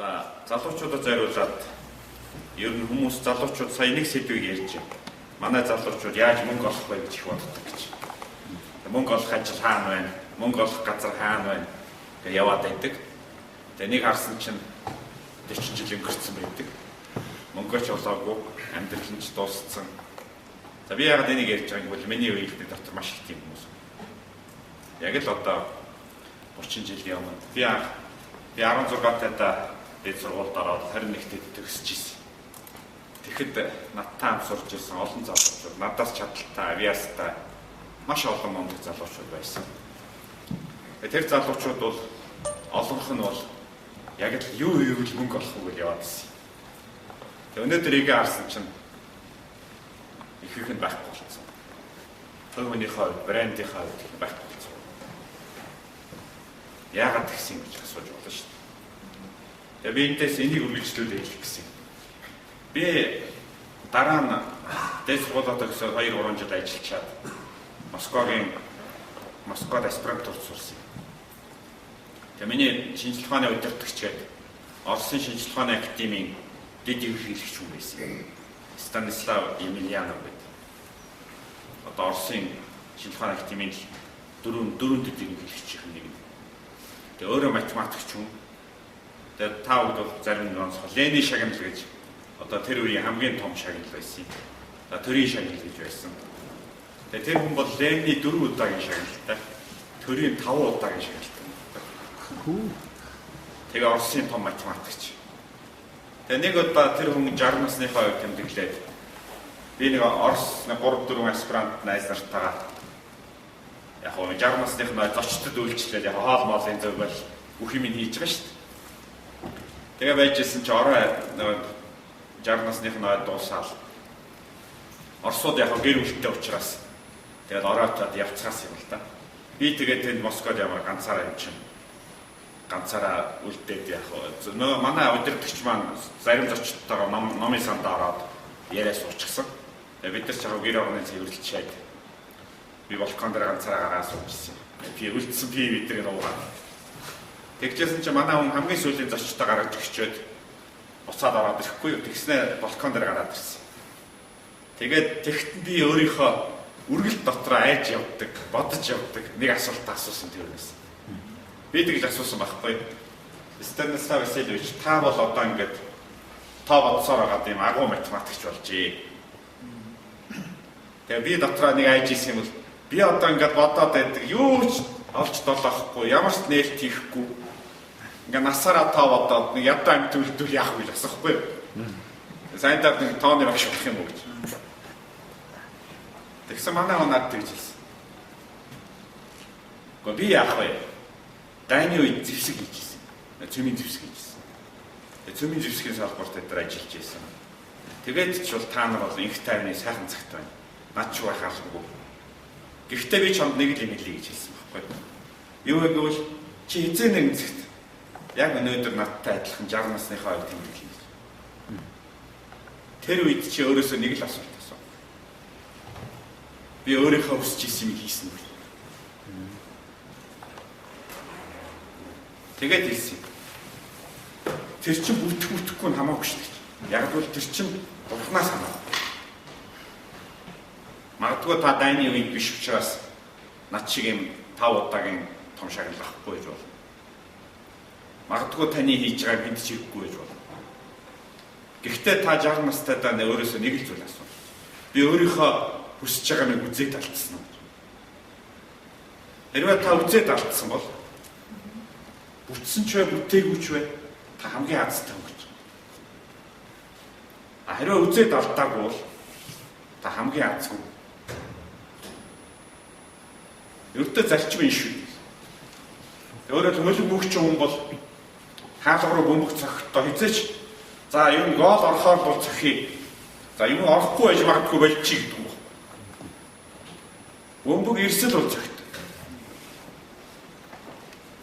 Залуучуудад зориулаад ер нь хүмүүс залуучууд сая нэг сэдвийг ярьж байна. Манай залуучууд яаж мөнгө олох вэ гэж их боддог гэж. Мөнгө олох ажил хаана байна? Мөнгө олох газар хаана байна? Гэж яваад байдаг. Тэгээ нэг харсан чинь 40 жил өнгөрцөн байдаг. Мөнгөч олоогүй, амьдрал нь ч дууссан. За би яагаад энийг ярьж байгааг бол миний үеийнхний дотор маш их тийм хүмүүс. Яг л одоо 30 жилийн өмнө би 16 тайдаа дэд сургуульд ороод 21-т төгсөж ирсэн. Тэгэхэд надтай хамт сурч ирсэн олон залуучууд, надаас чадaltaй, авиастай маш олон мундаг залуучууд байсан. Тэр залуучууд бол олонх нь бол яг л юу ивэл мөнгө олох уу гэж яваад ирсэн. Тэгээ өнөөдөр эгээ харсан чинь ихэнх нь байхгүй болсон. Төвөнийхөө брендийнхаа байхгүй болсон. Яагаад тэгсэн гэж асууж болно шүү дээ. Тэгээ би энэс энийг үргэлжлүүлээ хэлэх гэсэн. Би дараа нь дэс сургуулиуд өгсөн 2-3 жил ажиллачаад Москвад аспирантурт сурсан. Тэгээ миний шинжилгээ ухааны удирдагч гэдэг Оросын шинжилгээ ухааны академийн дэд ерөнхийлөгч хүн байсан. Станислав Емельянов гэдэг. Одоо Оросын шинжилгээ ухааны академийн дөрөв дэд ерөнхийлөгчийн нэг. Тэгээ өөрөө математикч хүн. Тэгээ та бүхэн бол зарим нэг онцгой Ленин шагнал гэж одоо тэр үеийн хамгийн том шагнал байсан. За төрийн шагнал гэж байсан. Тэгээ тэр хүн бол Ленины 4 удаагийн шагналтай, төрийн 5 удаагийн шагналтай. Тэгээ Оросын том математикч. Тэгээ нэг удаа тэр хүн 60 насныхаа үед тэмдэглээд би нэг Орос 3-4 аспирант найз нартайгаа яг хоо 60 насныхаа зочдод үйлчлээд яг хоол моолын зөв бол бүх юм хийж байгаа шүү дээ. Тэгээ байжсэн чи орой 60 насныхаа дуусаал. Оросууд яг гэр бүлтэй учраас тэгээд оройтод явцгаас юм л да. Би тэгээд тэнд Москвад ямар ганцаараа юм чинь. Ганцаараа үлдээд яг нөө манай удирдагч маань зарим зочдтойгоо номын санд ороод яриа суучихсан. Тэгээд бид нар ч яг гэр орны цэвэрлэлчээд би балкон дээр ганцаараа гараа суужсэн. Би үлдсэн би бидрийг уугаад. Тэгжсэн чи манай хүн хамгийн сүүлийн зочдтой гараад өгчөөд буцаад ороод ирэхгүй юу? Тэгснэ балкон дээр гараад ирсэн. Тэгээд тэгт би өөрийнхөө үргэлт дотроо айж явдаг, бодож явдаг нэг асуулт асуусан тэрнээс. Би тэгж асуусан байхгүй. Станислав Васильевич та бол одоо ингээд та бодсоор байгаа юм агуу математикч болжээ. Тэгээ би дотроо нэг айж исэн юм бол би одоо ингээд бодоод байдаг юу ч олж долоохгүй, ямар ч нээлт хийхгүй. Ингээ насаараа тоо бодоод нэг ядуу амьд үлдвэл яах вэ гэж асуухгүй. Сайндаа нэг тооны багш болох юм уу гэж. Тэгсэн манай хонаад тэгж хэлсэн. Гэхдээ би яах вэ? Дайны үед зэвсэг хийжсэн. Цөмийн зэвсэг хийжсэн. Тэгээ цөмийн зэвсгийн салбарт дээр ажиллаж байсан. Тэгээд ч бол та нар бол инх тайвны сайхан цагт байна. Над ч байхаалгүй. Гэхдээ би чамд нэг л юм хэлье гэж хэлсэн байхгүй. Юу гэвэл чи эзэн нэг цагт яг өнөөдөр надтай адилхан 60 насныхаа үед тэмдэглэв. Тэр үед чи өөрөөсөө нэг л асуулт асуу. Би өөрийнхөө хүсэж исэн юм хийсэн үү? Тэгээд хэлсэн. Тэр чин бүтгэхгүй нь хамаагүй шүү дээ. Яг бол тэр чин бурхнаас хамаагүй. Магадгүй та дайны үед биш учраас над шиг юм 5 удаагийн том шагнал авахгүй гэж бол. Магадгүй таны хийж байгааг бид ч хийхгүй гэж болно. Гэхдээ та 60 настайдаа өөрөөсөө нэг л зүйл асуу. Би өөрийнхөө хүсэж байгаа нэг үзээд алдсан уу? Хэрвээ та үзээд алдсан бол бүтсэн ч бай, бүтээгүй ч бай та хамгийн азтай хүн гэж. Хэрвээ үзээд алдаагүй бол та хамгийн азгүй. Өөртөө зарчим юм шүү. Өөрөөр хөлөг мөгч хүн бол хаалга руу бөмбөг цогтой хизээч за юм гол орохоор бол цохий. За юм орохгүй байж магадгүй болчих гэдэг юм. Бөмбөг ирсэл бол цогтой.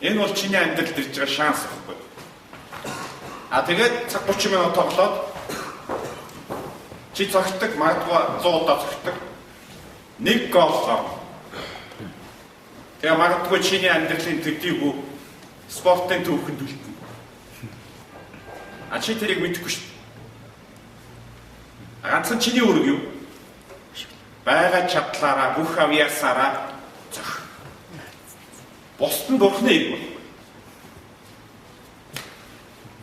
Энэ бол чиний амьдралд ирж байгаа шанс байхгүй. Тэгээд цаг 30 минут тоглоод чи цогтдаг магадгүй 100 удаа цогтдаг. Нэг гол гоо. Тэгээ магадгүй чиний амьдралын төдийгүй спортын түүхэнд үлдэнэ. А чи тэрийг мэдэхгүй шүү. Ганцхан чиний үүрэг юу? Байгаа чадлаараа бүх авьяасаараа зөх. Бусд нь бурхны ирэг бол.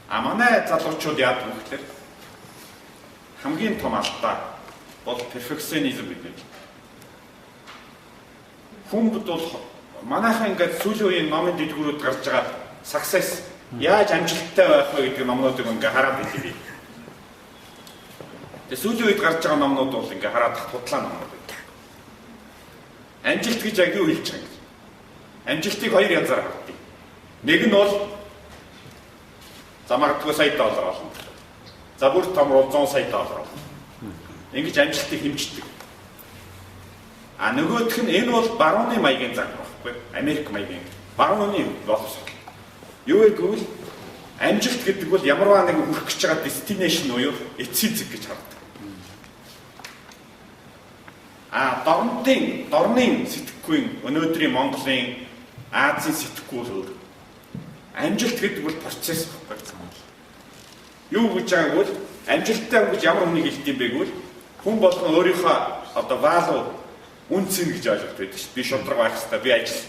А манай залуучууд яадаг вэ гэхээр хамгийн том алдаа бол перфекционизм гэдэг. Хүнд бол манайхаа ингээд сүүлийн үеийн номын дэлгүүрүүд гарч байгаа success яаж амжилттай байх вэ гэдэг номнуудыг ингээд хараад идэв. Тэгээ сүүлийн үед гарч байгаа номнууд бол ингээд хараад хутлаа номнууд байдаг. Амжилт гэж яг юу хэлж байгаа юм? Амжилтыг хоёр янзаар харддаг. Нэг нь бол за магадгүй сая доллар олно. За бүр том бол 100 сая доллар олно. Ингэж амжилтыг хэмждэг. А нөгөөх нь энэ бол барууны маягийн зан байхгүй. Америк маягийн барууны боловсрол. Юу гэвэл амжилт гэдэг бол ямарваа нэг хүрэх гэж байгаа destination буюу эцсийн зэг гэж хардаг. А дорны сэтгэхүйн өнөөдрийн Монголын Азийн сэтгэхгүй өөр. Амжилт гэдэг бол процесс байхгүй. Юу гэж байгааг бол амжилттай гэж ямар хүнийг хэлдэг юм бэ гэвэл хүн болгон өөрийнхөө одоо валуу үнцэн гэж ойлгож байдаг шүү. Би шудраг байх хэрэгтэй, би ажил.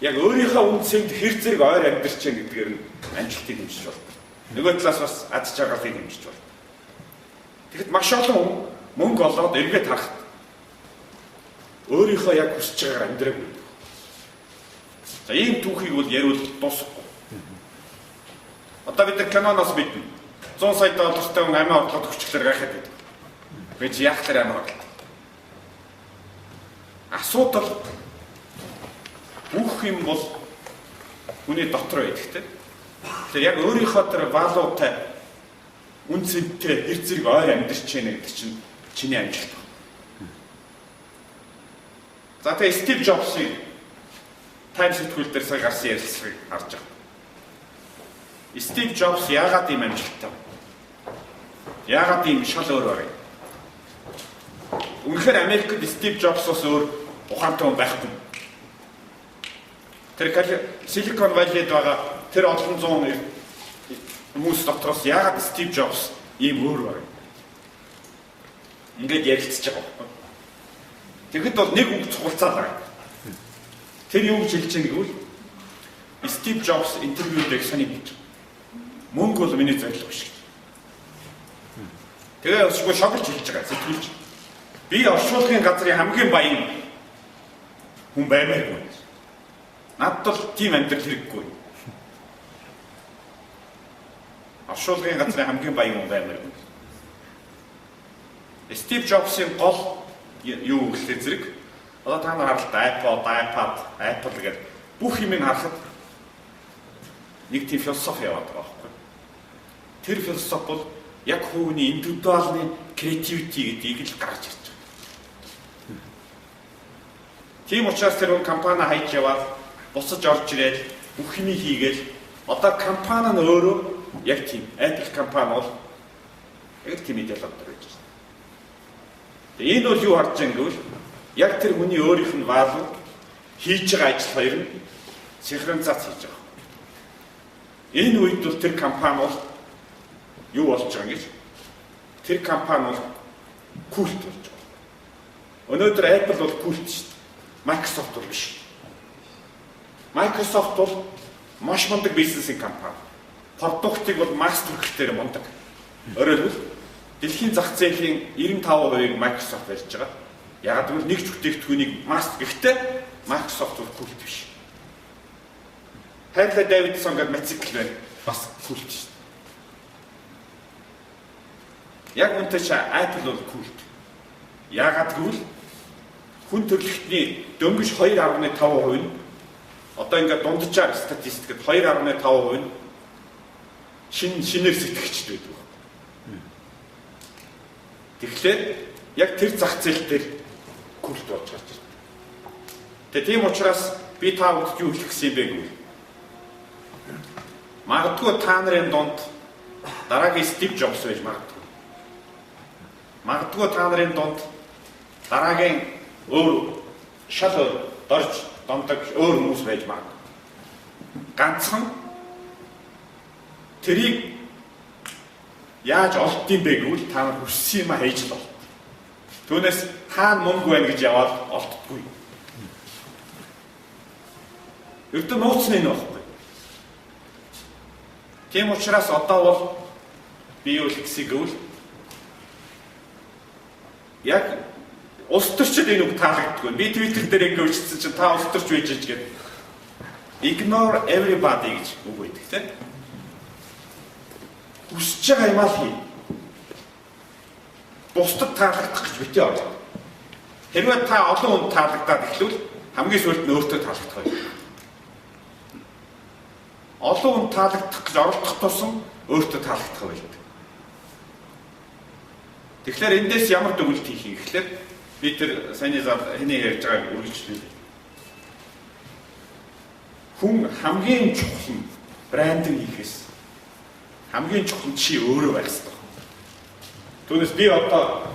Яг өөрийнхөө үнцэнд хэр зэрэг ойр амьдарч чинь гэдгээр нь амжилтыг хэмжиж байна. Нөгөө талаас бас аз жаргалыг хэмжиж байна. Тэгэхэд маш олон мөнгө олоод эргээд харахад өөрийнхөө яг хүсэж байгаагаар амьдраагүй. За ийм түүхийг бол яриул дуусахгүй. Одоо бид киноноос мэднэ. 100 сая доллартай хүн амиа орлоод өччлөр гайхаад байдаг. Гэж яах тэр амиа орлоо. Асуудал бүх юм бол хүний дотор байдаг те. Тэгэхээр яг өөрийнхөө тэр валуутай үнцэнтэй хэр зэрэг ойр амьдарч байна гэдэг чинь чиний амжилт байна. За тэгээ Стив Джобсын Таймс сэтгүүл дээр сая гарсан ярилцлагыг харж байгаа. Стив Джобс яагаад ийм амжилттай вэ? Яагаад ийм шал өөр вэ? Үнэхээр Америкт Стив Джобсоос өөр ухаантай хүн байхгүй. Тэр Silicon Valley-д байгаа тэр олон зуун хүмүүс дотроос яагаад Стив Джобс ийм өөр вэ? Ингээд ярилцж байгаа. Тэгэхэд бол нэг үг цугулцаад байгаа. Тэр юу гэж хэлж байгаа гэвэл Стив Джобс интервьюдээ саний гэж. Мөнгө бол миний зорилго биш гэж. Тэгээ өсгөө шоглож хэлж байгаа сэтгүүлч. Би оршуулгын газрын хамгийн баян хүн баймааргүй. Надад бол тийм амьдрал хэрэггүй. Оршуулгын газрын хамгийн баян хүн баймааргүй. Стив Джобсын гол юу гэхлээр зэрэг одоо та нар харалт iPod, Apple гэдэг бүх юмыг харахад нэг тийм философи яваад байгаа байхгүй. Тэр философи бол яг хувийн индивидуалны креативити гэдгийг л гаргаж ирж байгаа. Тийм учраас тэр компани хайж яваад буцаж орж ирээд бүх юмыг хийгээл одоо компани нь өөрөө яг тийм Apple компани бол яг тийм идеал одоо байж байна. Тэгээ энэ бол юу харж байгаа гэвэл яг тэр хүний өөрийнх нь валуу хийж байгаа ажил хоёр нь синхронизац хийж байгаа. Энэ үед бол тэр компани бол юу болж байгаа гэж тэр компани бол культ болж байгаа. Өнөөдөр Apple бол культ шүү дээ. Microsoft бол биш. Microsoft бол маш мундаг бизнесийн компани. Продуктыг бол масс төрөлхтөр мундаг. Өөрөөр хэлбэл дэлхийн зах зээлийн 95%-ийг Microsoft барьж байгаа. Яг гэвэл нэгж бүтээгдэхүүнийг масс гэхдээ Microsoft бол культ биш. Harley Davidson гэдэг мотоцикл байна. Бас культ шүү дээ. Яг үнтэй чи Apple бол культ. Яагаад гэвэл хүн төрөлхтний дөнгөж 2.5% нь одоо ингээд дунджаар статистикт 2.5% нь шинээр сэтгэгчд байдаг. Тэгэхээр яг тэр зах зээл дээр культ болж гарч ирдэг. Тэгээ тийм учраас би та бүхэнд юу хэлэх гэсэн юм бэ гэвэл магадгүй та нарын донд дараагийн Стив Джобс байж магадгүй. Магадгүй та нарын донд дараагийн өөр шал дорж домдог өөр хүмүүс байж магадгүй. Ганцхан тэрийг яаж олдсон бэ гэвэл та нар хүссэн юм хийж л олд. Түүнээс хаана мөнгө байна гэж яваад олддоггүй. Эрдэнэ нууцны энэ баггүй. Тийм учраас одоо бол би юу хэлэх гэвэл яг улс төрчид энэ үг таалагддаггүй. Би Twitter дээр ингэ өчсөн чинь та улс төрч байж гэж гээд ignore everybody гэж үг байдаг тийм. Хүсэж байгаа юм аа хий. Бусдад таалагдах гэж битээ орё. Хэрвээ та олон хүнд таалагдаад эхлвэл хамгийн сүүлд нь өөртөө таалагдах байх. Олон хүнд таалагдах гэж оролдох тусам өөртөө таалагдах байх. Тэгэхээр эндээс ямар дүгнэлт хийх юм гэхлээр би тэр саяны хэний ярьж байгааг үргэлжлүүлээ. Хүн хамгийн чухал нь брендинг хийхээс хамгийн чухал нь чи өөрөө байх хэрэгтэй. Түүнээс би одоо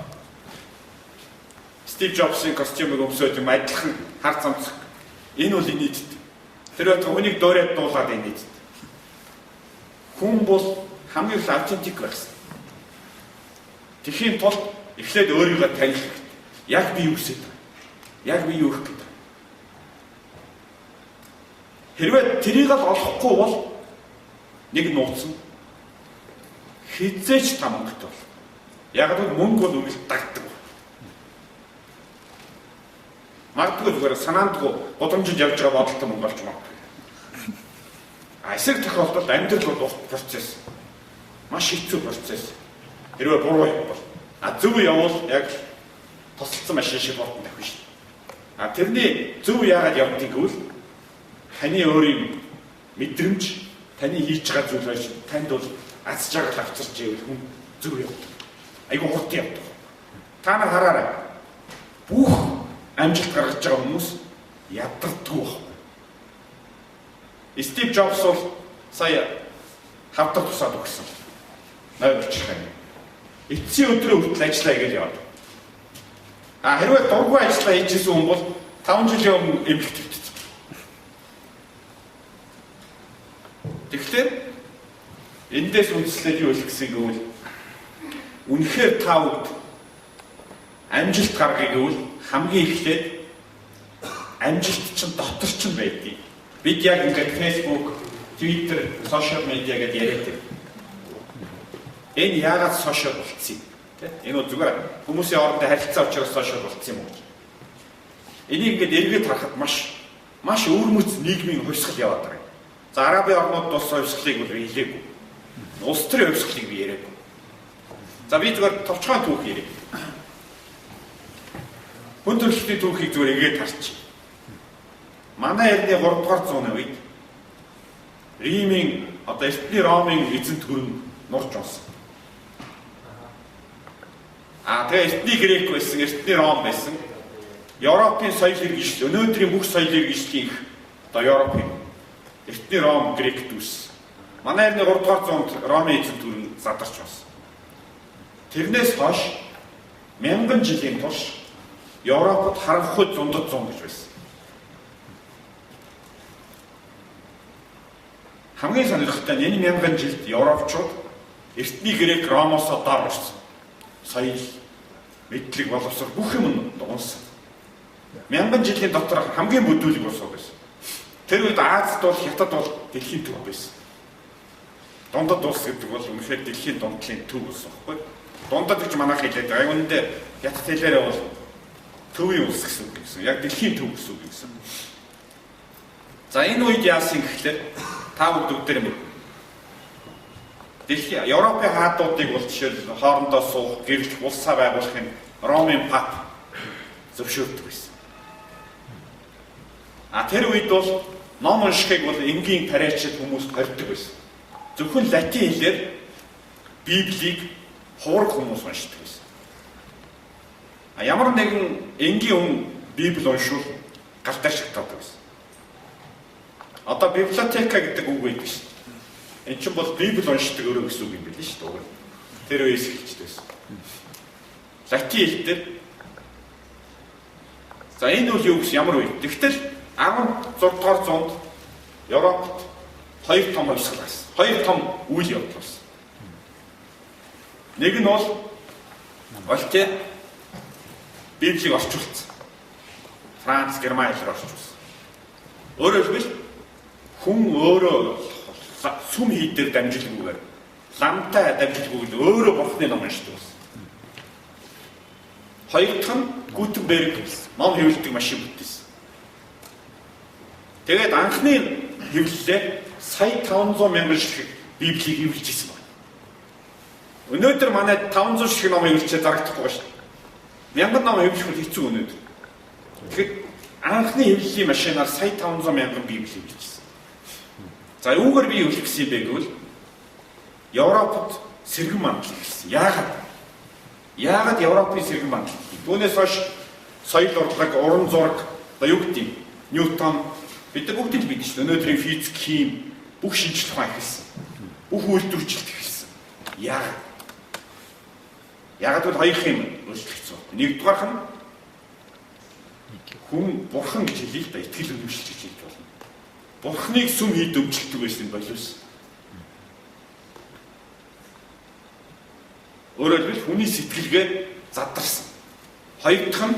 Стив Джобсын костюмыг өмсөөд юм адилхан хар цамцаг. Энэ бол нийтэд. Тэр бат хүнийг доорээд дуулаад энэ нийтэд. Хүн бол хамгийн их автентик байх хэрэгтэй. Тэхийн тулд эхлээд өөрийгөө таних хэрэгтэй. Яг би юу хүсэж байгаа. Яг би юу хийх гэдэг. Хэрвээ тэрийг л олохгүй бол нэг нууцсан хизээч та мөнгөтэй бол. Яг л мөнгө бол үргэлж дагдаг. Магадгүй зүгээр санаандгүй годомжинд явж байгаа бодолтой мөнгө олж магадгүй. Эсрэг тохиолдолд амьдрал бол процесс. Маш хэцүү процесс. Хэрвээ буруу явбал зөв явбал яг тусалсан машин шиг болтон тавих шүү дээ. Тэрний зөв яагаад явдгийг гэвэл таны өөрийн мэдрэмж, таны хийж байгаа зүйл байж танд бол аз жаргал авчирч ивэл хүн зөв явдаг. Айгу хурд явдаг. Та нар хараарай. Бүх амжилт гаргаж байгаа хүмүүс ядардгүй байна. Стив Джобс бол сая хавдар тусаад өгсөн. Найрчлаа. Эцсийн өдрөө хүртэл ажиллая гэж яваад. Хэрвээ дургүй ажиллаа хийжсэн хүн бол 5 жилийн өмнө эмгэгт хэвчээ. Тэгэхээр эндээс үндэслээд юу хэлэх гэсэн гэвэл үнэхээр та бүгд амжилт гаргая гэвэл хамгийн эхлээд амжилт чинь дотор чинь байдгийг. Бид яг ингээд Facebook, Twitter, social media гэдээ яриад байна. Энэ яагаад social болцсон юм? Энэ бол зүгээр хүмүүсийн хоорондын харилцаа учраас social болцсон юм уу? Энийг ингээд эргээд харахад маш өвөрмөц нийгмийн хувьсгал яваад байгаа. За Арабын орнууд тус хувьсгалыг бол хэлээгүй. Улс төрийн хувьсгалыг би яриаггүй. За би зүгээр товчхон түүх ярив. Хүн төрөлхтний түүхийг зүгээр эргээд харчих. Манай эртний 3 дугаар зууны үед Римийн одоо эртний Ромын эзэнт гүрэн нурж унсан. Тэгээ эртний Грек байсан, эртний Ром байсан. Европын соёл иргэншил, өнөөдрийн бүх соёл иргэншлийн одоо Европын эртний Ром, Грек дүүс. Манай эртний 3 дугаар зуунд Ромын эзэнт гүрэн задарч унсан. Тэрнээс хойш 1000 жилийн турш Европод харанхуй зундад зун гэж байсан. Хамгийн сонирхолтой нь энэ 1000 жилд Европчууд эртний Грек, Ромоос доор орсон. Соёл, мэдлэг, боловсрол бүх юм унсан. 1000 жилийн дотор хамгийн бүдүүлэг улс байсан. Тэр үед Азад бол Хятад бол дэлхийн төв байсан. Дундад улс гэдэг бол үнэхээр дэлхийн дундлын төв улс байхгүй. Дундад гэж манайх хэлээд байгаа. Үүндээ Хятад хэлээрээ бол төвийн улс гэсэн үг гэсэн. Яг дэлхийн төв гэсэн үг гэсэн. За энэ үед яасан гэхлээр та бүгд өдөр юм. Дэлхийн Европын хаадуудыг бол жишээл хоорондоо суух, гэрлэх, улсаа байгуулахын Ромын пап зөвшөөрдөг байсан. Тэр үед бол ном уншихыг бол энгийн тариачид хүмүүс хордог байсан. Зөвхөн латин хэлээр Библийг хуург хүмүүс уншдаг байсан. Ямар нэгэн энгийн хүн Библи уншвал галтаа шигтаадаг байсан. Одоо библиотека гэдэг үг байдаг шүү дээ. Энд чинь бол Библи уншдаг өөрөө гэсэн үг юм байл шүү дээ. Тэр үеэс эхэлж байсан. Латин хэлээр. За энэ үл юу гэсэн ямар үе? Тэгтэл 16 дугаар зуунд Европт хоёр том хувьсгал байсан. Хоёр том үйл явдал болсон. Нэг нь бол олтой Библийг орчуулсан. Франц, Герман хэлээр орчуулсан. Өөрөөр хэлбэл хүн өөрөө сүм хийдээр дамжилгүйгээр ламтай дамжилгүйгээр өөрөө бурхны ном уншдаг байсан. Хоёр дахь нь Гутенберг ном хэвлэдэг машин бүтээсэн. Тэгээд анхны хэвлэлээр сая 500 мянган ширхэг Библийг хэвлэж ирсэн байна. Өнөөдөр манай 500 ширхэг ном хэвлэжээ зарагдахгүй шүү дээ. 1000 ном хэвлэх нь хэцүү өнөөдөр. Тэгэхээр анхны хэвлэлийн машинаар сая 500 мянган Библи хэвлэжсэн. За юугаар би хэвлэх гэсэн юм бэ гэвэл Европод сэргэн мандал гэсэн. Яагаад Европын сэргэн мандал? Түүнээс хойш соёл урлаг, уран зураг, юу гэдэг юм? Ньютон бид нар бүгд л мэднэ шүү дээ. Өнөөдрийн физик, хим бүх шинжлэх ухаан ихэлсэн. Бүх үйлдвэржилт ихэлсэн. Яагаад гэвэл хоёр юм өөрчлөгдсөн. Нэгдүгээрх нь хүн бурхан гэж хэлээ л да, итгэл үнэмшилж гэж хэлж болно. Бурханыг сүм хийд өмчлөдөг байсан боловс. Өөрөөр хэлбэл хүний сэтгэлгээ задарсан. Хоёр дахь нь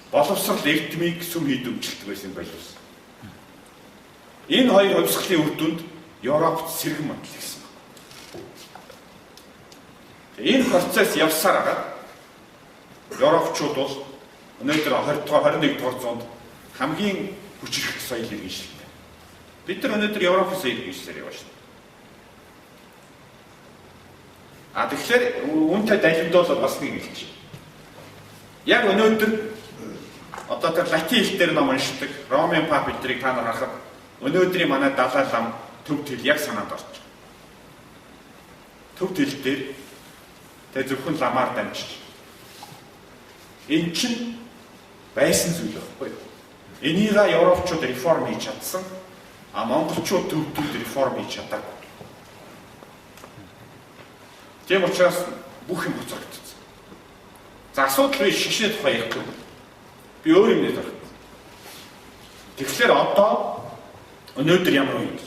боловсрал эрдмийг сүм хийд өмчлөдөг байсан боловс. Энэ хоёр хувьсгалын үр дүнд Европт сэргэн мандал гэсэн. Энэ процесс явсаар агаад Европчууд бол өнөөдөр 20 дугаар 21 дугаар зуунд хамгийн хүчрэх соёл иргэншилтэй. Бид нар өнөөдөр Европын соёл иргэншлээр явж байна. Тэгэхээр үүнтэй далимдуулаад бас нэг хэлж байна. Яг өнөөдөр одоо тэр латин хэлээр ном уншдаг Ромын пап эдрийг та нар харахад өнөөдрийн манай Далай лам төв хэл яг санаанд орж байна. Төв хэл дээр тэ зөвхөн ламаар дамжиж. Энэ чинь байсан зүйл байхгүй юу? Энийг Европчууд реформ хийж чадсан, а монголчууд төвд реформ хийж чадаагүй. Тийм учраас бүх юм буцагдсан. За асуудал би шишний тухай ярихгүй. Би өөр юмнээс гарах. Тэгэхээр одоо өнөөдөр ямар үе гэж?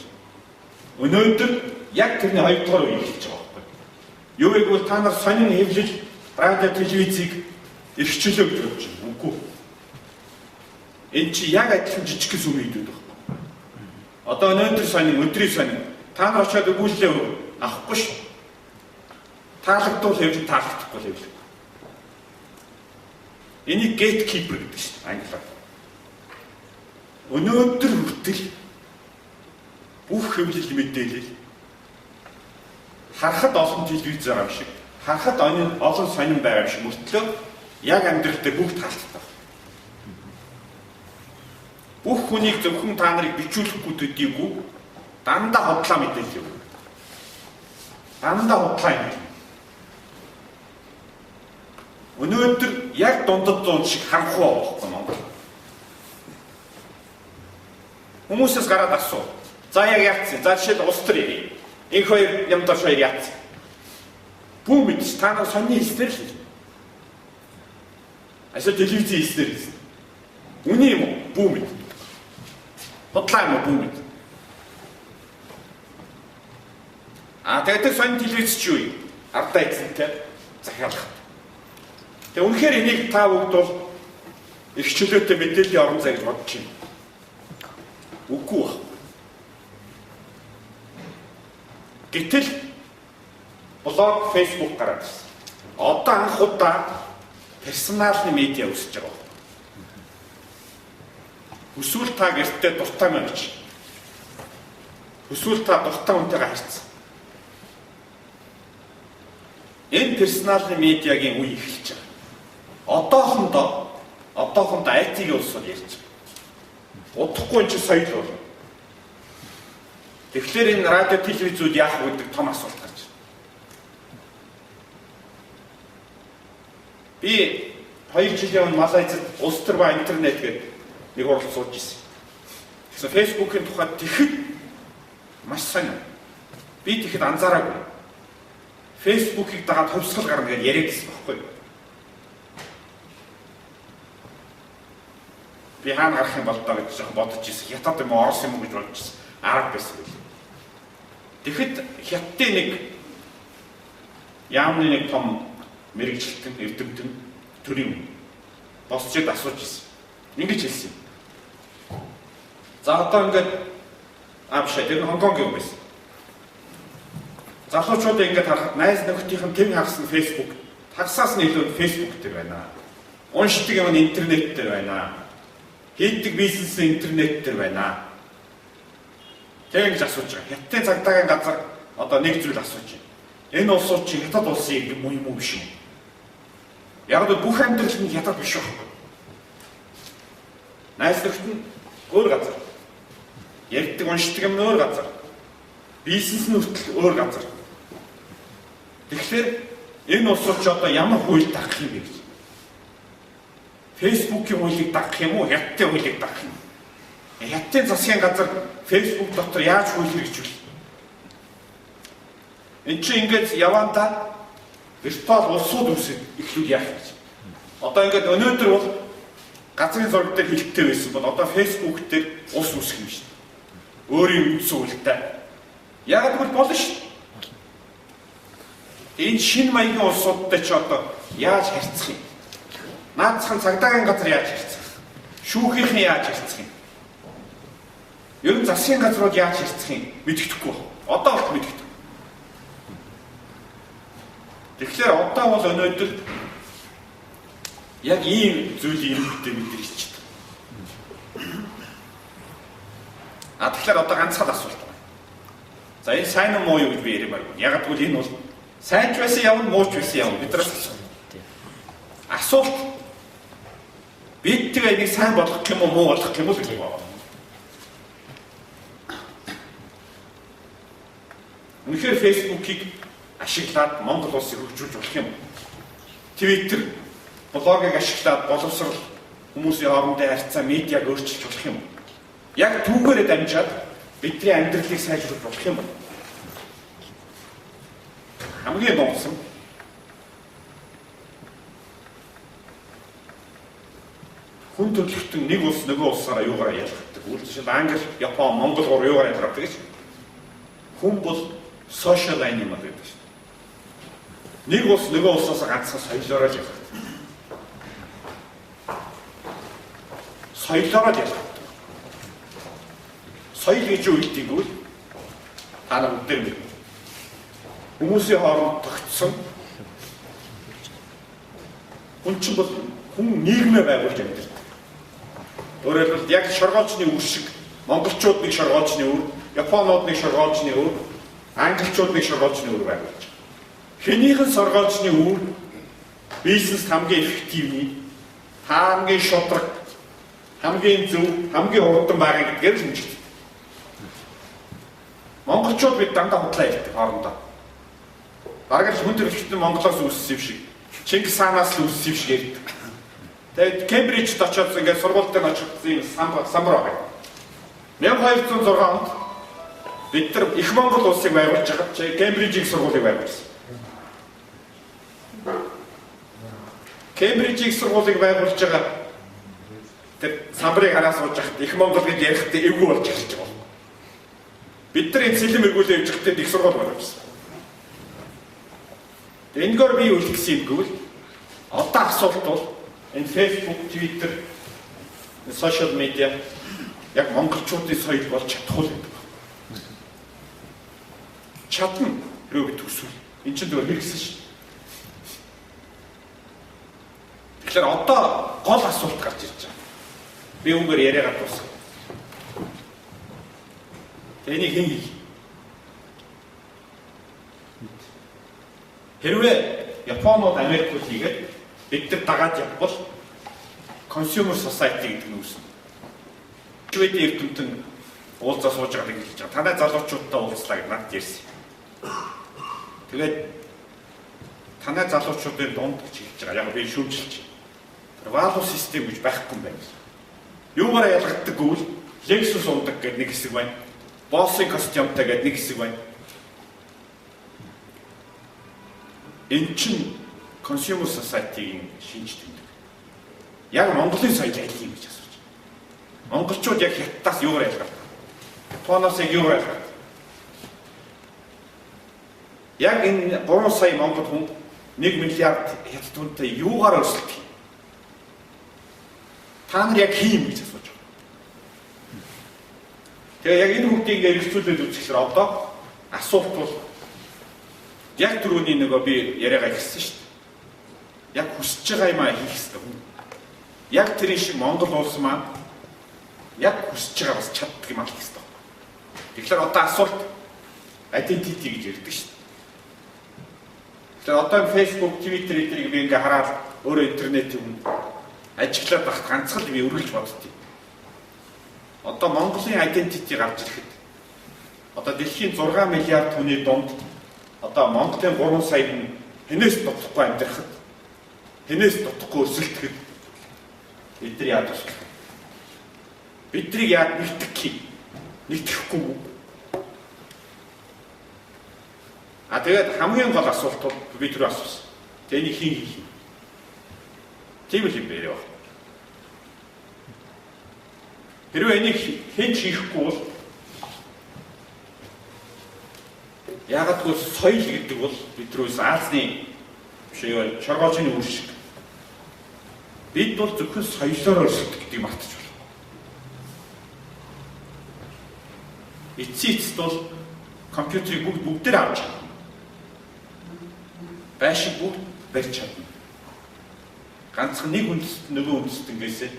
Өнөөдөр яг тэрний 2 дугаар үе хэлж байгаа байхгүй. Юу гэвэл та нар сонин хэвлэл радио телевизийг эрхчлөө гэж бодож байна. Үгүй. Энэ чи яг адилхан жижиг сүм хийдэг байхгүй. Одоо өнөөдөр сонин, өдрийн сонин та нар очиод өгүүлээ авахгүй шүү. Таалагдвал хэвлэл, таалагдахгүй хэвлэл. Энийг gatekeeper гэдэг шүү англиар. Өнөөдөр хүртэл бүх хэвлэл мэдээлэл харахад олон телевиз байгаа юм шиг, харахад олон сонин байгаа юм шиг мөртлөө яг амьдрал дээр бүгд таалагддаг. Бүх хүнийг зөвхөн та нарыг бичүүлэхгүй төдийгүй дандаа хотлоо мэдээлэл өгнө. Дандаа хотлоо юм. Өнөөдөр яг дундад зуун шиг харанхуй байхгүй Монгол. Хүмүүсээс гараад асуу. За яг яатсан. За жишээд улс төр ярив. Энэ хоёр юмдаа хоёр яатсан. Бүү мэдс та нар сонины хэлснээр л. Асуу телевизийн хэлснээр хэлсэн. Үний юм уу? Бүү мэд. Бодлоо юм уу? Бүү мэд. Тэгээд сонин телевиз чи юу? Ардаа эзэнтэй захиалах. Тэгээ үнэхээр энийг та бүгд бол их чөлөөтэй мэдээллийн орон зай гэж бодож байна. Үгүй ба. Гэтэл блог, фейсбુક гараад ирсэн. Одоо анх удаа персоналны медиа үүсэж байгаа. Хүсвэл та гэртээ дуртай мэн гэж. Хүсвэл та дуртай хүнтэйгээ харьцсан. Энэ персоналны медиагийн үе эхэлж байгаа. Одоохондоо IT-ийн улсууд ярьж байгаа. Удахгүй энэ соёл бол. Тэгэхээр энэ радио телевизүүд яах вэ гэдэг том асуулт гарч байна. Би 2 жилийн өмнө Малайзад улс төр ба интернет гэдэг нэг уралд сууж ирсэн. Тэгэхээр Facebook-ын тухайд тэгэхэд маш сайн. Би тэгэхэд анзаараагүй. Facebook-ыг дагаад хувьсгал гарна гэж яриад байсан байхгүй юу? Би хаана гарах юм бол даа гэж бодож ирсэн. Хятад юм уу, Орос юм уу гэж бодож ирсэн. Арга байсан байл. Тэгэхэд Хятадын нэг яамны нэг том мэрэгчлэн эрдэмтэн төрийн босчод асууж ирсэн. Ингэж хэлсэн. За одоо ингээд аавшаа тэр нь Хонконгийн юм байсан. Залуучууд ингээд харахад найз нөхдөдийн тэм харсан Facebook тагсаас нь илүү Facebook дээр байна. Уншдаг юм нь интернет дээр байна. Хийдэг бизнес нь интернет дээр байна. Тэгж асууж байгаа. Хятадын цагдаагийн газар одоо нэг зүйл асууж байна. Энэ улсууд чи хятад улсын юм уу биш үү? Яг л бүх амьдрал нь хятад биш үү? Найз нөхд нь өөр газар. Ярьдаг уншдаг юм өөр газар. Бизнес нь өөр газар. Тэгэхээр энэ улсууд ч одоо ямар хууль дагах юм бэ гэж. Facebook-ийн хуулийг дагах юм уу? Хятадын хуулийг дагах юм. Хятадын засгийн газар Facebook дотор яаж хууль хэрэгжүүл? Энд чинь ингээд явандаа виртуал улсууд үүсэж эхлүүл яах гэж. Одоо ингээд өнөөдөр бол газрын зураг дээр хэлттэй байсан бол одоо Facebook дээр улс үүсэх юм шүү дээ. Өөрийн үндсэн үйлдэл. Яг л болно шүү дээ. Энэ шинэ маягийн улсуудтай ч одоо яаж харьцах юм? Наацхан цагдаагийн газар яаж харьцах? Шүүхийнхэн яаж харьцах юм? Ер нь засгийн газрууд яаж харьцах юм? Мэддэхгүй. Одоо бол мэддэг. Тэгэхээр одоо бол өнөөдөр яг ийм зүйлийн юмтэй мэдэрч байна. Тэгэхээр одоо ганцхан асуулт байна. За энэ сайн уу муу юу гэж би ярмаар байна. Яг гэвэл энэ бол сайн ч байсан явна, муу ч байсан явна. Биднээс асуулт. Асуулт бид тэгээ энийг сайн болгох юм уу, муу болгох юм уу гэж байна. Үнэхээр Facebook-ийг ашиглаад Монгол улсыг хөгжүүлж болох юм. Twitter, блогийг ашиглаад боловсрол хүмүүсийн хоорондын харьцаа, медиаг өөрчилж болох юм. Яг түүгээрээ дамжаад бидний амьдралыг сайжруулах болох юм. Хамгийн дууссан хүн төрөлхтөн нэг улс нөгөө улсаараа юугаар ялгдаг. Үйлчлэл Англи, Япон, Монгол гоор юугаар ялгдаг гэж. Хүн бол social animal гэдэг шүү. Нэг улс нөгөө улсаас ганцхан соёлоороо л ялгдаг. Соёлоороо л ялгдаг. Соёл гэж юу гэдэг вэ? Та нар бүгд хүмүүсийн хооронд тогтсон хүн чинь бол хүн нийгмээ байгуулж амьдардаг. Өөрөөр хэлбэл яг шоргоолчны үр шиг монголчууд нэг шоргоолчны үр, японууд нэг шоргоолчны үр, англичууд нэг шоргоолчны үр байгуулж. Хэнийхэн шоргоолчны үр бизнес хамгийн эффективний, хамгийн шудраг, хамгийн зөв, хамгийн хурдан байгаа гэдгээр л хэмжигддэг. Монголчууд бид дандаа худлаа ярьдаг хоорондоо. Бараг л хүн төрөлхтөн Монголоос үүссэн юм шиг, Чингис хаанаас л үүссэн юм шиг ярьдаг. Тэгээд Кембрижд очиод ингээд сургууль дээр очихсан юм самбар байгаа. 1206 онд бид нар их Монгол улсыг байгуулж байгаа чи Кембрижийн сургуулийг байгуулсан. Кембрижийн сургуулийг байгуулж байгаа тэр самбарыг хараа сууж хахад их Монгол гэж ярихдээ эвгүй болж ирж байгаа. Бид нар энэ сэлэм эргүүлээ явж байхдаа их сургууль байгуулсан. Энэгээр би юу хэлэх юм гэвэл одоо асуулт бол энэ Facebook, Twitter, social media яг монголчуудын соёл болж чадахгүй л гэдэг. Чадна юу гэдэг үсвэл. Энд чинь зөв хэрэгсэн шүү. Тэгэхээр одоо гол асуулт гарч ирж байгаа. Би өнгөөр яриагаад дуусгав. Энийг хэн хий? Хэрвээ Японууд Америкууд хийгээд бид нар дагаад явбал consumer society гэдэг нь үүснэ. Шведийн эрдэмтэн уулзаа сууж байгааг хэлж байгаа. Танай залуучуудтай уулзлаа гэж надад ярьсан. Тэгээд танай залуучуудын дунд гэж хэлж байгаа. Яг би шүүмжилж. Value system гэж байхгүй юм байна. Юугаараа ялгагддаг гэвэл Lexus ундаг гэдэг нэг хэсэг байна. Boss-ийн костюмтай гэдэг нэг хэсэг байна. Энэ чинь consumer society-ийн шинж тэмдэг. Яг Монголын соёл аль юм гэж асууж. Монголчууд яг хятадаас юугаар ялгардаг? Японоос юугаар ялгардаг? Яг энэ 3 сая монгол хүн 1 миллиард хятад хүнтэй юугаар өрсөлдөх юм? Та нар яг хийм гэж асууж байгаа. Тэгээ яг энэ бүгдийг ингээд эргцүүлээд үзэхээр одоо асуулт бол яг түрүүний нөгөө би яриагаа хэлсэн шүү дээ. Яг хүсэж байгаа юм аа хийх хэрэгтэй хүн. Яг тэр шиг Монгол улс маань яг хүсэж байгаа бас чаддаг юм аа хийх хэрэгтэй. Тэгэхээр одоо асуулт identity гэж ярьдаг шүү дээ. Тэгэхээр одоо Facebook, Twitter эднийг би ингээ хараад өөрөө интернет юм ажиглаад багт ганцхан би өргөлж боддتي. Одоо Монголын identity гарч ирэхэд одоо дэлхийн 6 миллиард хүний дунд одоо Монголын 3 сая хүн хэнээс дутхгүй амьдрахад хэнээс дутхгүй өсөлтөхөд бид нар яад болох вэ? Биднийг яад нэгтгэх юм? Нэгтгэхгүй юу? Тэгээд хамгийн гол асуулт бол би тэр асуусан. Тэгээ энийг хийн хийх юм. Тийм л юм бэ яа. Хэрвээ энийг хэн ч хийхгүй бол яагаад гэвэл соёл гэдэг бол бидрүүс Азийн бишээ чоргоочны үр шиг. Бид бол зөвхөн соёлоор өрсөлдөх гэдгийг мартаж байна. Эцсийд бол компьютерийг бүгдээр авч чадна. Байшин бүгд барьж чадна. Ганцхан нэг үндэст нөгөө үндэстэнгээсээ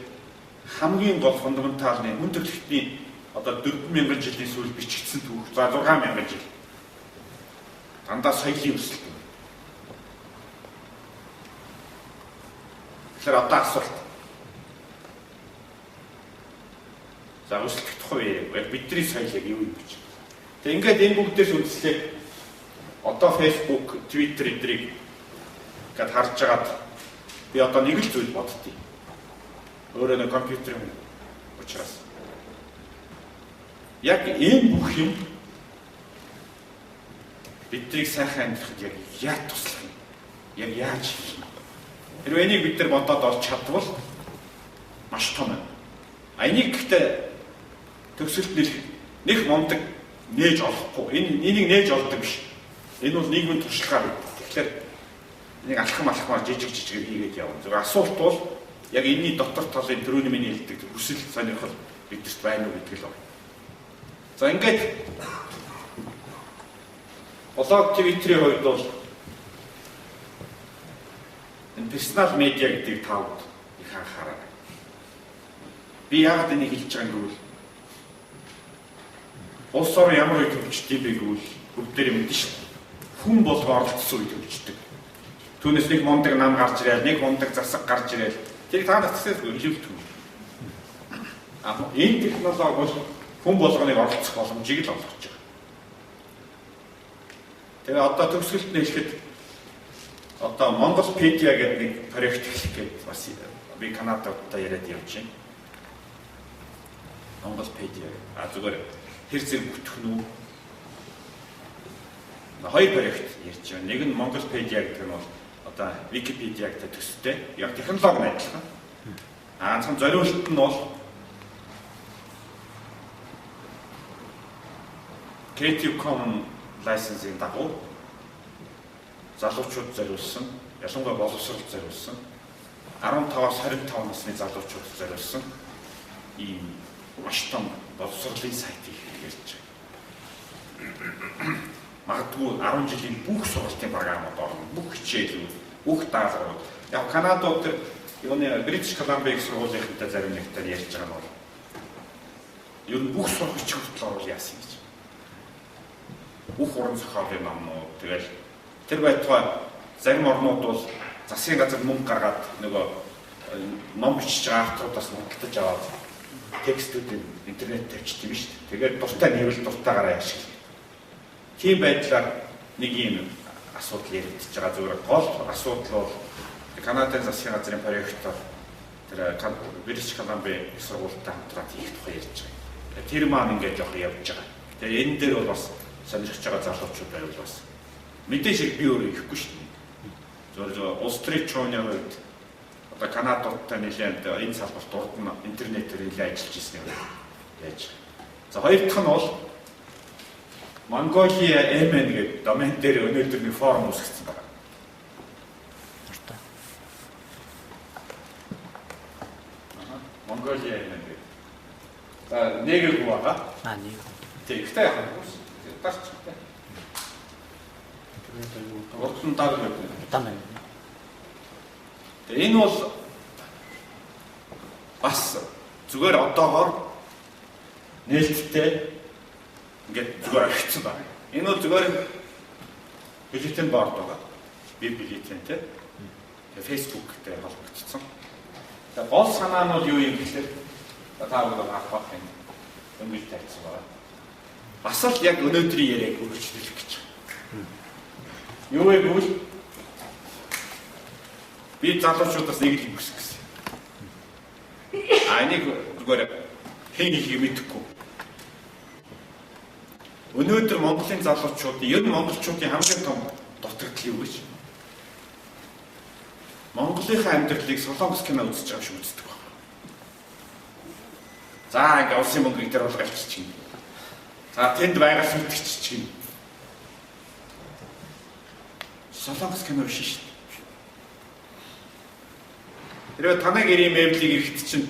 хамгийн гол фундаменталны хүн төрөлхтний одоо 4000 жилийн сүүл бичигдсэн түүх за 6000 жил. Дандаа соёлын өсөлт. Тэгэхээр одоо асуулт. За өсөлтөх тухай яг бидний соёл яг юу юм гэж. Тэг ингээд энэ бүгдээс үндэслээд одоо Facebook, Twitter эдрийг гээд харж агаад би одоо нэг л зүйл боддتي. Өөрөө нэг компьютер юм учраас. Яг энэ бүх юм биднийг сайхан амьдрахад яг яаж туслах юм? Яг яаж хийх юм? Хэрвээ энийг бид нар бодоод олж чадвал маш том юм. Энийг гэхдээ төгсөлт нэг мундаг нээж олохгүй. Энийг нээж олдог биш. Энэ бол нийгмийн туршлагаар байдаг. Тэгэхээр нэг алхам жижиг хийгээд явна. Зөв асуулт бол яг энэний дотор талын төрөний миний хэлдэг хүсэл сонирхол бидэрт байна уу гэдэг л байна. За ингээд блог Twitter-ийн хувьд бол энэ персонал медиа гэдгийг таавд их анхаарай. Би яг энийг хэлж байгаа юм гэвэл улс орон ямар үед хөгждөг бэ гэвэл бүгдээр мэднэ шүү дээ. Хүн болго оролцсон үед хөгждөг. Түүнээс нэг мундаг нам гарч ирэл, нэг мундаг засаг гарч ирэл. Тэрийг та надад хэлүүлдэг. Энэ технологи бол хүн болгоныг оролцох боломжийг л олгож байгаа. Тэгээ одоо төгсгөлд нь хэлэхэд одоо Монголpedia гэдэг нэг проект эхлэх гээд бас би Канадад яриад явж байна. Монголpedia зүгээр хэр зэрэг бүтгэх нь үү? Хоёр проект ярьж байна. Нэг нь Mongopedia гэдэг нь бол одоо Wikipedia-тай төстэй. Яг технологи адилхан. Ганцхан зориулт нь бол Creative Commons licensing дагуу залуучууд зориулсан, ялангуяа боловсролд зориулсан 15-аас 25 насны залуучууд зориулсан ийм маш том боловсролын сайтыг хэрэглэж байна. Магадгүй 10 жилийн бүх сургалтын програмууд орно. Бүх хичээлүүд, бүх даалгаврууд. Яг Канадад юуны British Columbia сургуулийнхантай зарим нэгтэй ярьж байгаа нь бол ер нь бүх сургууч хүртэл орвол яасан гэж. Бүх уран зохиолын номнууд тэгэл тэр байтугай зарим орнууд бол засгийн газар мөнгө гаргаад нөгөө ном бичиж байгаа авторудаас худалдаж аваад текстүүдийг интернет тавьчихсан юм шүү дээ. Тэгээд дуртай нэвэл дуртайгаараа ашиглав. Тийм байдлаар нэг юм асуудал яригдж байгаа. Зүгээр гол асуудал бол Канадын засгийн газрын проектоор тэр British Columbia сургуультай хамтраад хийх тухай ярьж байгаа. Тэр маань ингээд жоох явж байгаа. Тэгээ энэ дээр бол бас сонирхож байгаа залуучууд байвал бас мэдээж их би өөрөө ихгүй шүү дээ. Зөвхөн улс төрийн чууны хувьд одоо Канадтай нэлээд энэ салбарт урд нь интернетээр нэлээд ажиллаж ирсэн юм яаж. За хоёр дахь нь бол Mongolia MN гэдэг домен дээр өнөөдөр нэг форум үүсгэсэн байна. Mongolia MN гэдэг. За нэгэв байгаа. Нэг. Тэгтэй яах вэ? Тасч. Уртан таг гэдэг. Тамаа. Энэ бол бас зүгээр одоогоор нээлттэй ингээд зүгээр агцсан байна. Энэ бол зүгээр бюллетен борд байгаа. Би бюллетентэй. Тэгээ фэйсбүүктэй холбогдсон. Тэгээ гол санаа нь бол юу юм гэхээр та бүхэн авах юм. Өмгөл тавьсан байна. Бас л яг өнөөдрийн яриаг өөрчлөх гэж байна. Юу вэ гэвэл би залуучуудаас нэг л юм хүсэх гэсэн. Энийг зүгээр хэн ихийг мэдэхгүй. Өнөөдөр Монголын залуучуудын ер нь монголчуудын хамгийн том дутагдал юу гэж? Монголынхаа амьдралыг солонгос кино үзэж байгаа шүү үздэг байна. За ингээ улсын мөнгөийг дээр болгоалчих чинь. За тэнд байгаа сүлтгч чинь. Солонгос кино биш шүү дээ. Тэрээ танай гэрийн мэблийг эрэхт чинь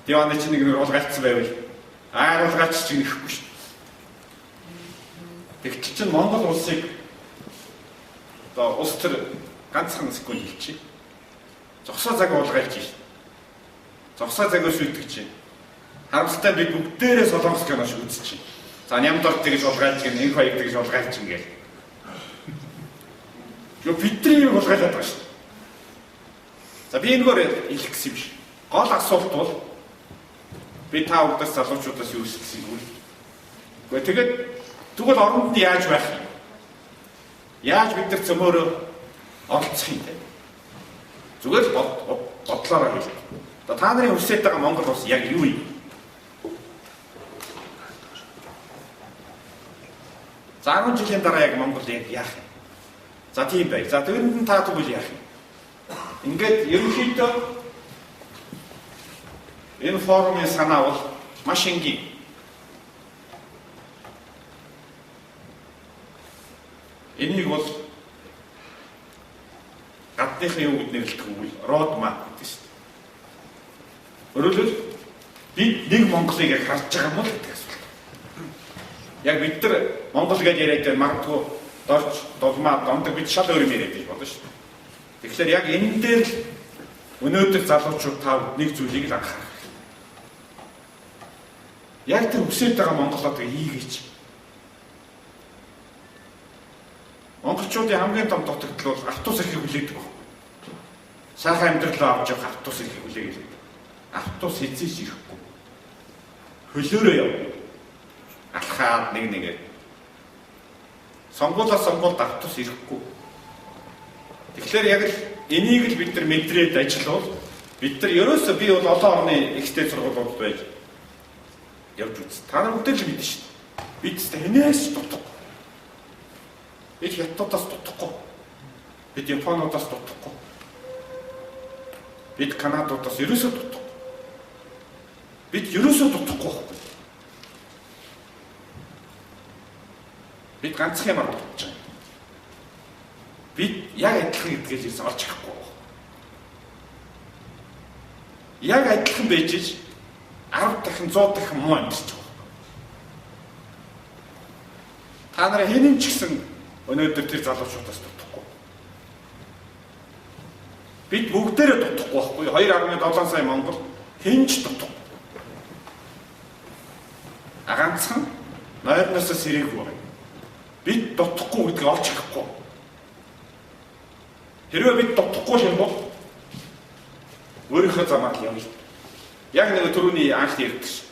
диваны чинь нэг уулгaalцсан байвал уулгаач чинь нэхгүй шүү. Тэгтэл чинь Монгол улсыг одоо улс төр ганцхан секунд хэлчихье. Зогсоо цаг уулгaalж шүү. Зогсоо цагөө шүйтгэж чинь. Харамсалтай бид бүгдээрээ солонгос кино шиг үзэж чинь. За нямдорт тэгж уулгaalж гин энэ хоёр тэгж уулгaalж чинь гээл. Юу бидний уулгаалаад байгаа шүү. За би энэгээр хэлэх гэсэн юм биш. Гол асуулт бол би та бүдээс залуучуудаас юу хэлсэн юм бэ? Тэгээд тэгвэл оронд нь яаж байх юм? Яаж бид нар цөмөөрөө оролцох юм бэ? Зүгээр бодлоороо хэл. Та нарын хүсэж байгаа Монгол улс яг юу юм? За 10 жилийн дараа яг Монгол яах юм? За тийм бай. За тэрнд нь та тэгвэл яах юм? Ингээд ерөнхийдөө энэ форумын санаа бол маш энгийн. Энийг бол гадныхын юу гэд нэрлэдэг юм бол road map гэдэг шүү дээ. Өөрөөр хэлбэл бид нэг Монголыг яг харж байгаа юм уу гэдэг асуулт. Яг бид нар Монгол гэж яриад магадгүй дорч дулмаа дондог бид шал өөр юм яриад байж болно шүү дээ. Тэгэхээр яг энэ дээр л өнөөдөр залуучууд тав нэг зүйлийг л анхаарах. Яг тэр өсөж байгаа Монголоод хийгээч. Монголчуудын хамгийн том дутагдал бол автобус эрхийг хүлээдэг байна. Сайхан амьдралаа авч явах автобус эрхийг хүлээгээд. Автобус эзэж ирэхгүй. Хөлөөрөө яв. Алхаад нэгээ. Сонгуулиас сонгуульд автобус ирэхгүй. Тэгэхээр яг л энийг л бид нар мэдрээд ажиллавал бид нар ерөөсөө би бол олон орны ихтэй сургуулиуд байж явж үз. Та нар бүгд л мэднэ шүү дээ. Бид хэнээс дутдаг. Бид хятадаас дутахгүй. Бид японуудаас дутахгүй. Бид канадуудаас ерөөсөө дутахгүй. Бид ерөөсөө дутахгүй байхгүй. Бид ганцхан юмар дутж байгаа. Бид яг адилхан гэдгээс ирсэн олж чадахгүй. Яг адилхан байж 10 дахин 100 дахин муу амьдч байгаа. Та нараа хинэн ч гэсэн өнөөдөр тэр залуучуудаас дутахгүй. Бид бүгдээрээ дутахгүй байхгүй. 2.7 сая Монгол хинч дутахгүй. Ганцхан нойрноос сэрээгүй байна. Бид дутахгүй гэдгийг олж чадахгүй. Хэрвээ бид дутахгүй юм бол өөрийнхөө замаар явна. Яг нэг түрүүний анх ярьдаг шиг.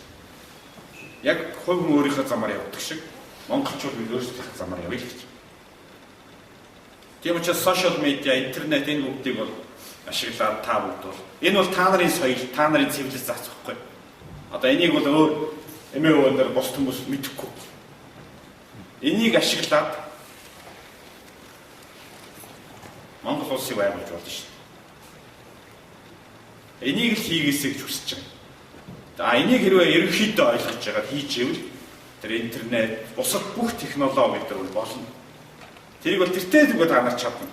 Яг хувь хүн өөрийнхөө замаар явдаг шиг монголчууд бид өөрсдийнхөө замаар явъя гэж. Тийм учраас сошиал медиа, интернет энэ бүгдийг бол ашиглаад та бүгд бол энэ бол та нарын соёл, та нарын цивилизац байхгүй. Одоо энийг бол өөр эмээгүүнээр бос хүмүүс мэдэхгүй. Энийг ашиглаад Монгол улсыг байгуулж болно шүү дээ. Энийг л хийгээсэй гэж хүсэж байгаа. За энийг хэрвээ ерөнхийдөө ойлгож байгаа хийж ивэл тэр интернет, бусад бүх технологи гэдэг бол болно. Тэрийг бол тэртээ зүгээр та нар чадна.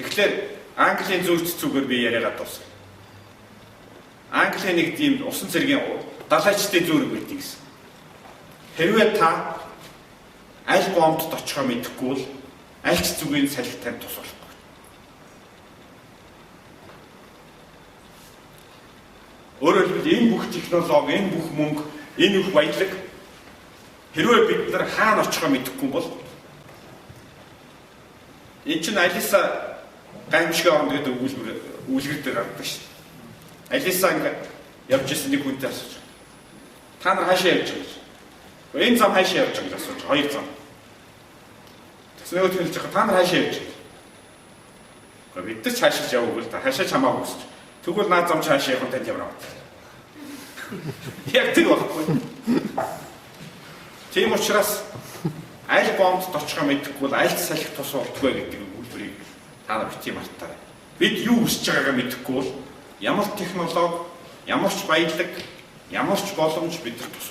Тэгэхээр Английн зүйч зүгээр би яриагаад дуусгая. Английн нэг тийм усан цэргийн далайчдын зүрэг байдаг гэсэн. Хэрвээ та аль гомдод очихоо мэдэхгүй бол аль ч зүгийн салхи танд тус болохгүй. Өөрөөр хэлбэл энэ бүх технологи, энэ бүх мөнгө, энэ бүх баялаг хэрвээ бид нар хаана очихоо мэдэхгүй бол энэ чинь Алиса гаймшиг орнд гэдэг үлгэр дээр гардаг шүү дээ. Алиса ингээд явж исэн нэг хүнтэй асууж. Та нар хаашаа явж байгаа гэж. Энэ зам хаашаа явж байгаа гэж асууж. Хоёр зам. Тэгсэн нөгөө хэлж байгаа та нар хаашаа явж байгаа. Гэхдээ бид нар ч хаашаа яваагүй л да. Хаашаа чамаагүй гэж. Тэгвэл наад зам хаашаа явах танд яваа. Яг тэр байхгүй. Тийм учраас аль гомдод очихоо мэдэхгүй бол аль салхи тус болтгоо гэдэг үлбэрийг та нар бити мартаарай. Бид юу хүсэж байгаагаа мэдэхгүй бол ямар технологи, ямар ч баялаг, ямар ч боломж бидэнд тус